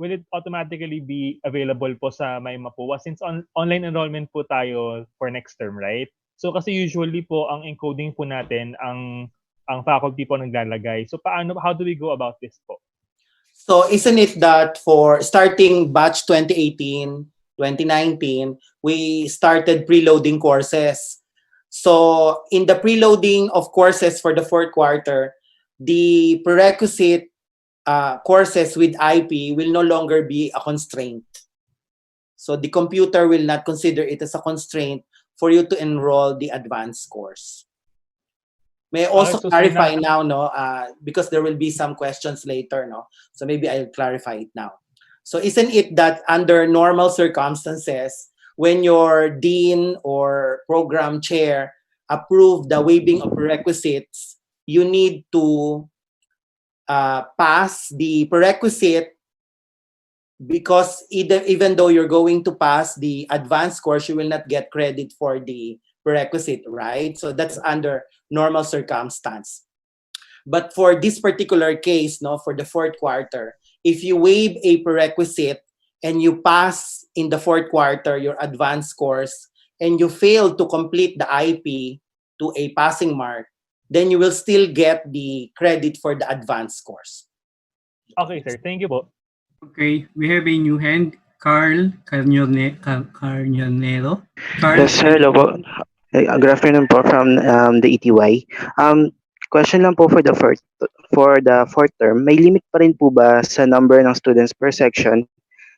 will it automatically be available po sa Mapúa since online enrollment po tayo for next term, right? So kasi usually po ang encoding po natin ang faculty po naglalagay. So how do we go about this po? So isn't it that for starting batch 2018, 2019, we started preloading courses. So in the preloading of courses for the fourth quarter, the prerequisite courses with IP will no longer be a constraint. So the computer will not consider it as a constraint for you to enroll the advanced course. May I also clarify now, no, because there will be some questions later, no? So maybe I'll clarify it now. So isn't it that under normal circumstances, when your dean or program chair approve the waiving of prerequisites, you need to pass the prerequisite because even though you're going to pass the advanced course, you will not get credit for the prerequisite, right? So that's under normal circumstance. But for this particular case, no, for the fourth quarter, if you waive a prerequisite and you pass in the fourth quarter your advanced course and you fail to complete the IP to a passing mark, then you will still get the credit for the advanced course. Okay, sir. Thank you po. Okay, we have a new hand, Carl Carnionero. Yes, hello po. Good afternoon po from the ETY. Question lang po for the fourth term, may limit pa rin po ba sa number ng students per section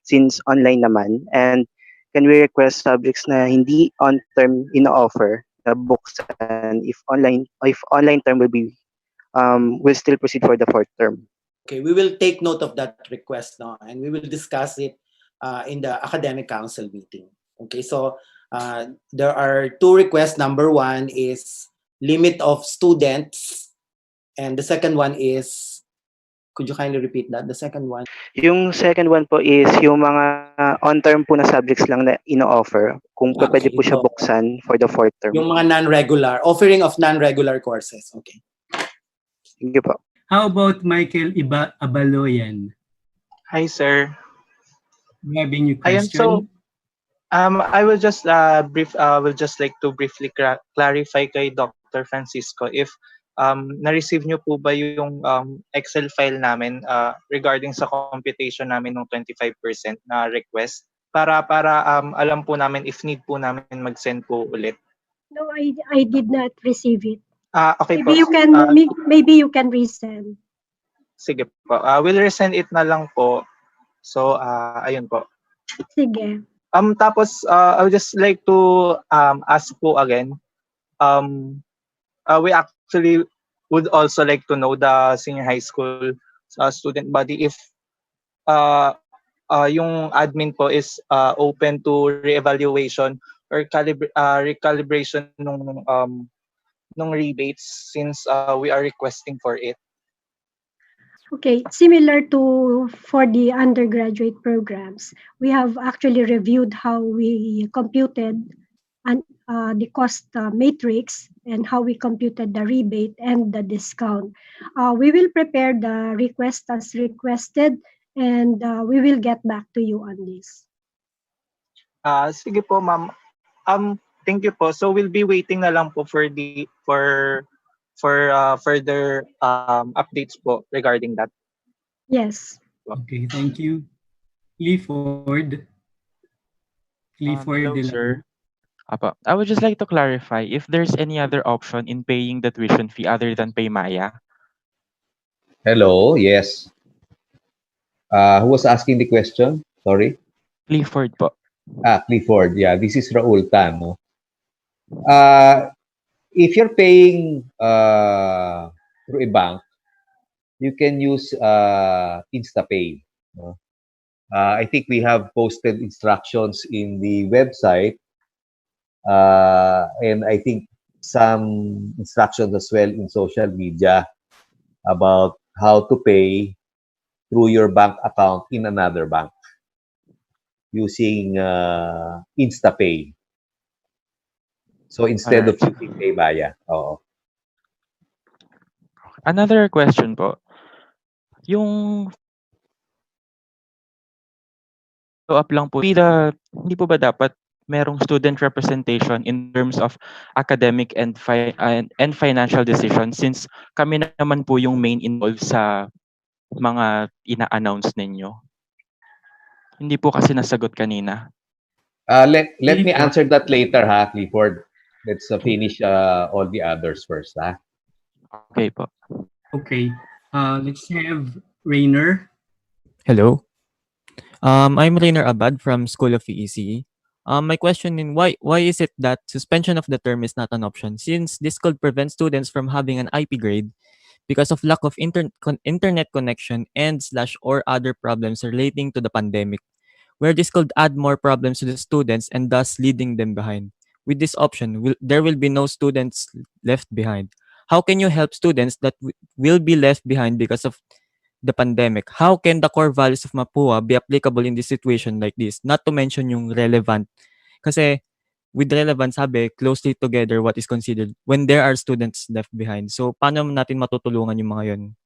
since online naman? And can we request subjects na hindi on term ina-offer na buksan if online term will still proceed for the fourth term? Okay, we will take note of that request, no, and we will discuss it in the academic council meeting. Okay, so there are two requests. Number one is limit of students, and the second one is, could you kindly repeat that? The second one. Yung second one po is yung mga on-term po na subjects lang na ino-offer. Kung pwede po siya buksan for the fourth term. Yung mga non-regular, offering of non-regular courses. Okay. Thank you po. How about Michael Abaloyan? Hi, sir. We have a new Ayan, question. so I will just will just like to briefly clarify kay Dr. Francisco if na-receive nyo po ba yung Excel file namin regarding sa computation namin ng 25% na request para alam po namin if need po namin mag-send po ulit. No, I did not receive it. Okay maybe po. Maybe you can resend. Sige po. We'll resend it na lang po. So ayun po. Sige. Tapos I would just like to ask po again. We actually would also like to know the senior high school student body if yung admin po is open to reevaluation or recalibration nung rebates since we are requesting for it. Okay, similar to for the undergraduate programs, we have actually reviewed how we computed the cost matrix and how we computed the rebate and the discount. We will prepare the request as requested and we will get back to you on this. Sige po, ma'am. Thank you po. So we'll be waiting na lang po for further updates po regarding that. Yes. Okay, thank you. Clifford. Hello, sir. I would just like to clarify if there's any other option in paying the tuition fee other than Paymaya. Hello, yes. Who was asking the question? Sorry? Clifford po. Clifford. Yeah, this is Raul Tan. No? If you're paying through a bank, you can use InstaPay. No? I think we have posted instructions in the website, and I think some instructions as well in social media about how to pay through your bank account in another bank using InstaPay. So instead of using Paymaya. Another question po. Yung follow-up lang po, hindi po ba dapat merong student representation in terms of academic and financial decisions since kami naman po yung main involved sa mga ina-announce ninyo? Hindi po kasi nasagot kanina. Let me Sige po. answer that later, ha, Clifford. Let's finish all the others first, ha? Okay po. Okay. Let's have Rainer. Hello. I'm Rainer Abad from School of EEC. My question is why is it that suspension of the term is not an option since this could prevent students from having an IP grade because of lack of internet connection and slash or other problems relating to the pandemic, where this could add more problems to the students and thus leading them behind. With this option, there will be no students left behind. How can you help students that will be left behind because of the pandemic? How can the core values of Mapua be applicable in this situation like this? Not to mention yung relevant. Kasi with relevant, sabi, closely together what is considered when there are students left behind. So, paano natin matutulungan yung mga yun?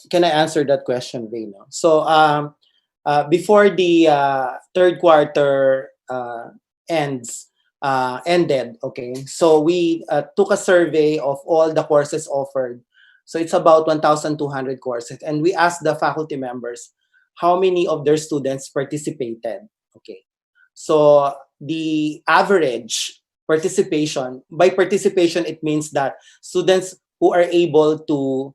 Can I answer that question, Reno? So, before the third quarter ended, okay, so we took a survey of all the courses offered. So it's about 1,200 courses, and we asked the faculty members how many of their students participated. Okay, so the average participation, by participation, it means that students who are able to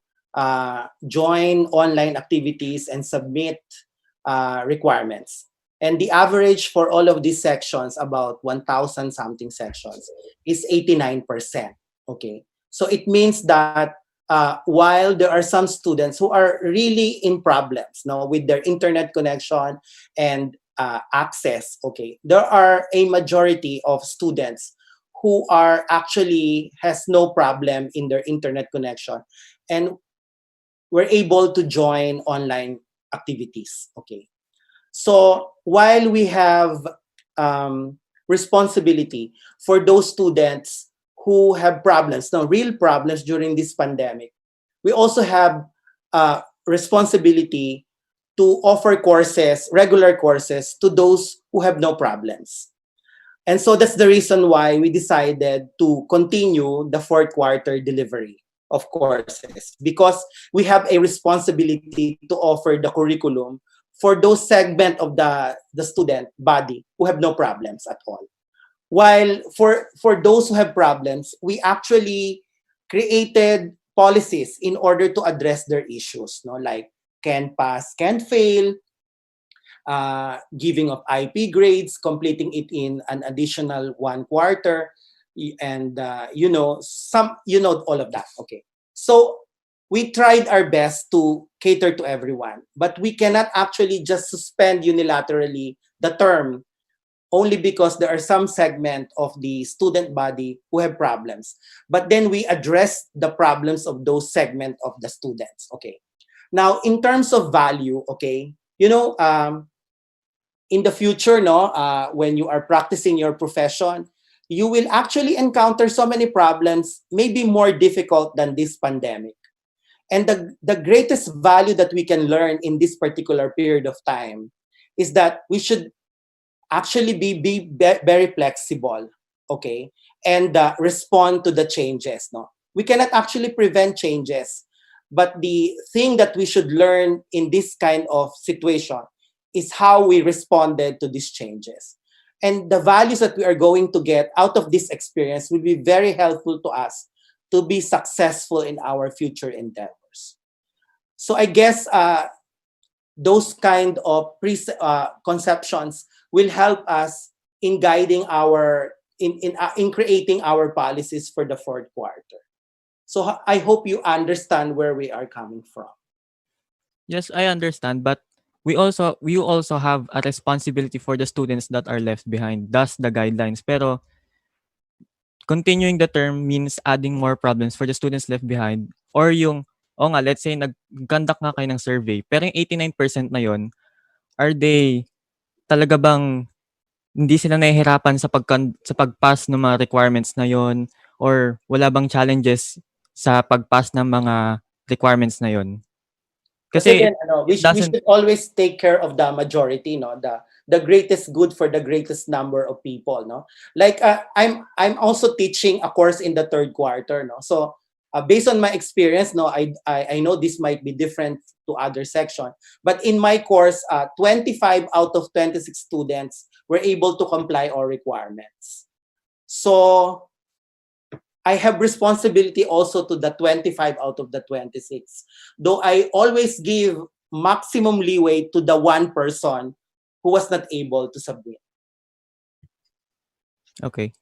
join online activities and submit requirements. And the average for all of these sections, about 1,000 something sections, is 89%. Okay, so it means that while there are some students who are really in problems now with their internet connection and access, okay, there are a majority of students who are actually has no problem in their internet connection and were able to join online activities. Okay, so while we have responsibility for those students who have problems, now real problems during this pandemic, we also have responsibility to offer courses, regular courses, to those who have no problems. And so that's the reason why we decided to continue the fourth quarter delivery of courses, because we have a responsibility to offer the curriculum for those segment of the student body who have no problems at all. While for those who have problems, we actually created policies in order to address their issues, no, like can pass, can fail, giving of IP grades, completing it in an additional 1 quarter, and all of that. Okay, so we tried our best to cater to everyone, but we cannot actually just suspend unilaterally the term only because there are some segment of the student body who have problems. But then we address the problems of those segment of the students. Okay, now in terms of value, okay, in the future, when you are practicing your profession, you will actually encounter so many problems, maybe more difficult than this pandemic. And the greatest value that we can learn in this particular period of time is that we should actually be very flexible, okay, and respond to the changes. No, we cannot actually prevent changes, but the thing that we should learn in this kind of situation is how we responded to these changes. And the values that we are going to get out of this experience will be very helpful to us to be successful in our future endeavors. So I guess those kind of conceptions will help us in guiding in creating our policies for the fourth quarter. So I hope you understand where we are coming from. Yes, I understand, but we also have a responsibility for the students that are left behind. Thus the guidelines. Pero continuing the term means adding more problems for the students left behind, or let's say nag-conduct nga kayo ng survey, pero yung 89% na yon, are they talaga bang hindi sila nahihirapan sa pag-pass ng mga requirements na yon, or wala bang challenges sa pag-pass ng mga requirements na yon? Kasi Kasi again, it we doesn't should always take care of the majority, no? The greatest good for the greatest number of people, no? Like I'm also teaching a course in the third quarter, no? So based on my experience, no, I know this might be different to other section, but in my course, 25 out of 26 students were able to comply all requirements. So I have responsibility also to the 25 out of the 26. Though I always give maximum leeway to the one person who was not able to submit. Okay.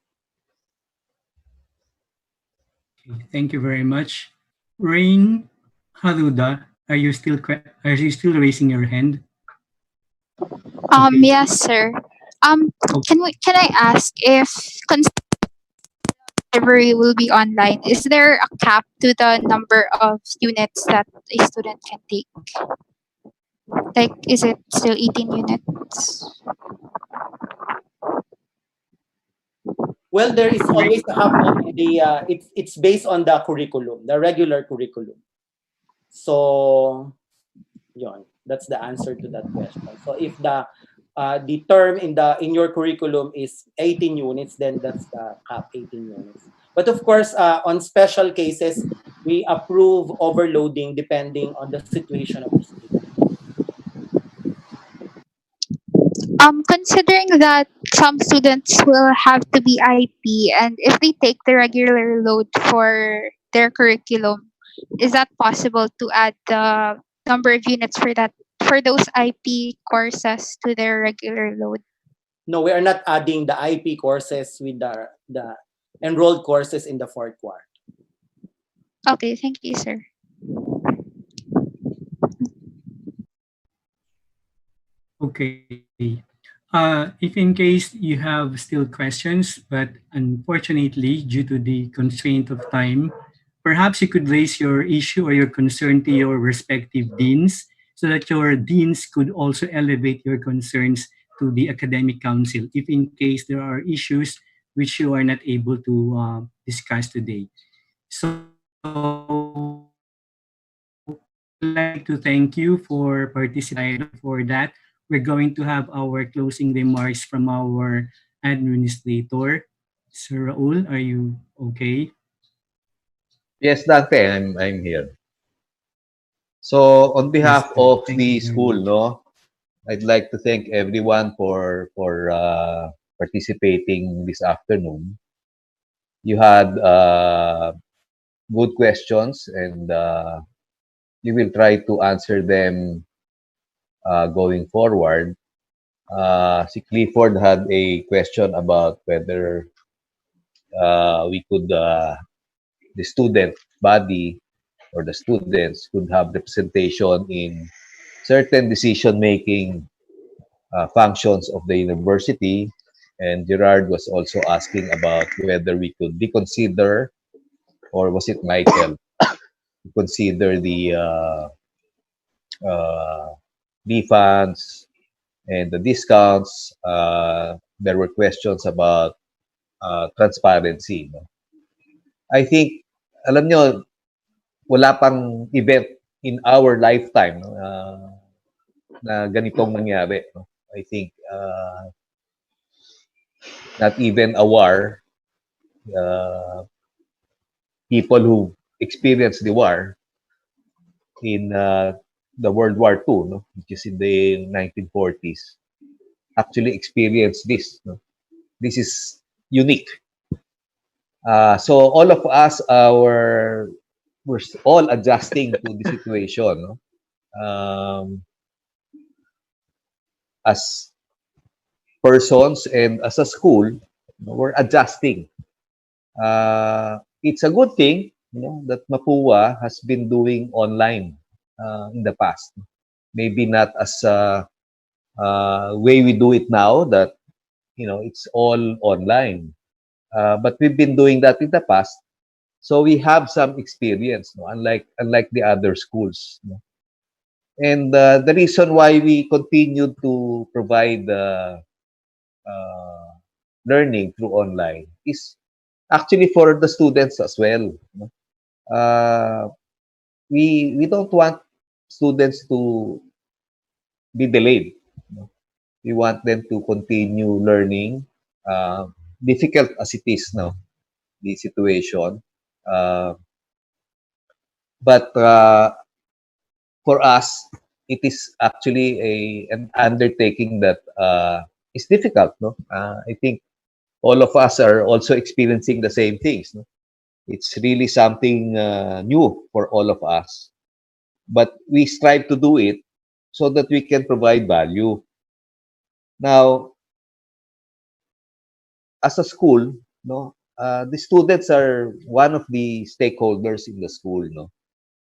Thank you very much. Rain Haruda, are you still raising your hand? Yes, sir. Can I ask if library will be online? Is there a cap to the number of units that a student can take? Like, is it still 18 units? Well, there is always a cap on the it's based on the curriculum, the regular curriculum. So, yon, that's the answer to that question. So if the term in your curriculum is 18 units, then that's the cap, 18 units. But of course, on special cases, we approve overloading depending on the situation of the student. Considering that some students will have to be IP, and if they take the regular load for their curriculum, is that possible to add the number of units for that for those IP courses to their regular load? No, we are not adding the IP courses with the enrolled courses in the fourth quarter. Okay, thank you, sir. Okay. If in case you have still questions, but unfortunately, due to the constraint of time, perhaps you could raise your issue or your concern to your respective deans so that your deans could also elevate your concerns to the academic council if in case there are issues which you are not able to discuss today. So I'd like to thank you for participating. For that, we're going to have our closing remarks from our administrator. Sir Raul, are you okay? Yes, Dante, I'm here. So on Yes, behalf sir. of Thank you the very school, much. no, I'd like to thank everyone for participating this afternoon. You had good questions, and you will try to answer them going forward. Si Clifford had a question about whether we could, the student body or the students could have representation in certain decision-making functions of the university. And Gerard was also asking about whether we could reconsider, or was it Michael, consider the uh, refunds and the discounts. There were questions about transparency. No? I think, alam nyo, wala pang event in our lifetime, no, na ganitong nangyari. No? I think not even a war, uh, people who experienced the war in the World War II, no, which is in the 1940s, actually experienced this. No? This is unique. So all of us, we're all adjusting to the situation. No? As persons and as a school, we're adjusting. It's a good thing, that Mapúa has been doing online in the past. Maybe not as a way we do it now, that it's all online. But we've been doing that in the past, so we have some experience, no? Unlike the other schools. No? And the reason why we continue to provide learning through online is actually for the students as well. No? Uh, we don't want students to be delayed. No? We want them to continue learning, difficult as it is now, the situation. Uh, but for us, it is actually an undertaking that is difficult. No, I think all of us are also experiencing the same things. No? It's really something new for all of us, but we strive to do it so that we can provide value. Now, as a school, no, the students are one of the stakeholders in the school. No,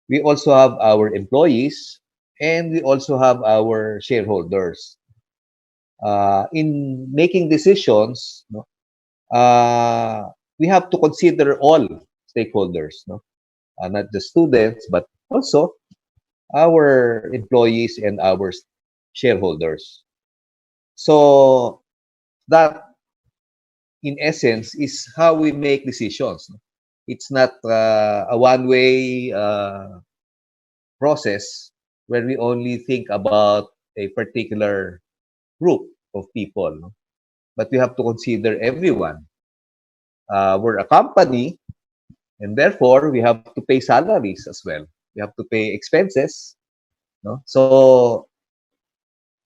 we also have our employees and we also have our shareholders. In making decisions, no, we have to consider all stakeholders, no, not just students, but also our employees and our shareholders. So that, in essence, is how we make decisions. No? It's not a one-way process where we only think about a particular group of people, no? But we have to consider everyone. We're a company, and therefore we have to pay salaries as well. We have to pay expenses, no? So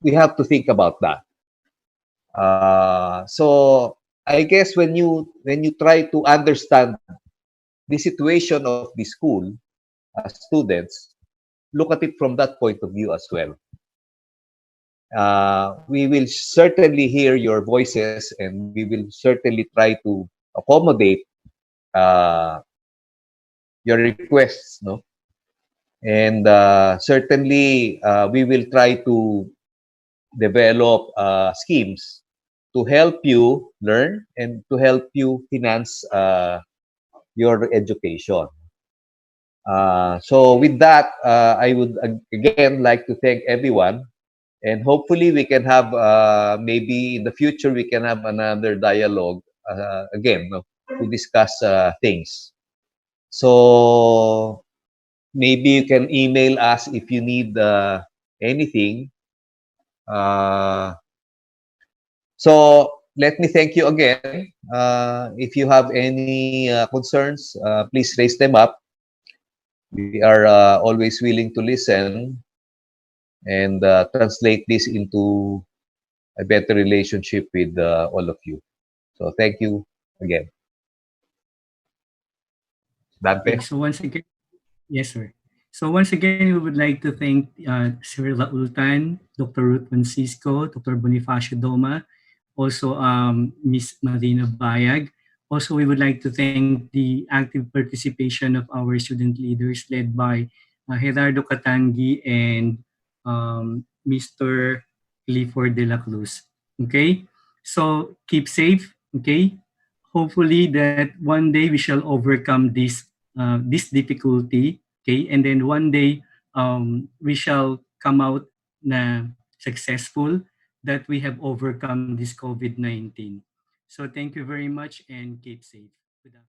we have to think about that. So I guess when you try to understand the situation of the school as students, look at it from that point of view as well. We will certainly hear your voices and we will certainly try to accommodate uh, your requests, no? And certainly we will try to develop schemes to help you learn and to help you finance your education. So with that, I would again like to thank everyone, and hopefully we can have maybe in the future we can have another dialogue again, no, to discuss things. So maybe you can email us if you need anything. Uh, so let me thank you again. If you have any concerns, please raise them up. We are always willing to listen and translate this into a better relationship with all of you. So thank you again. Okay, Dante? so once again, yes, sir. So once again, we would like to thank Sir Laultan, Dr. Ruth Francisco, Dr. Bonifacio Doma, also Ms. Marina Bayag. Also, we would like to thank the active participation of our student leaders led by Gerardo Katangi and Mr. Clifford de la Cruz. Okay, so keep safe. Okay, hopefully that one day we shall overcome this difficulty. Okay, and then one day we shall come out na successful, that we have overcome this COVID-19. So thank you very much and keep safe.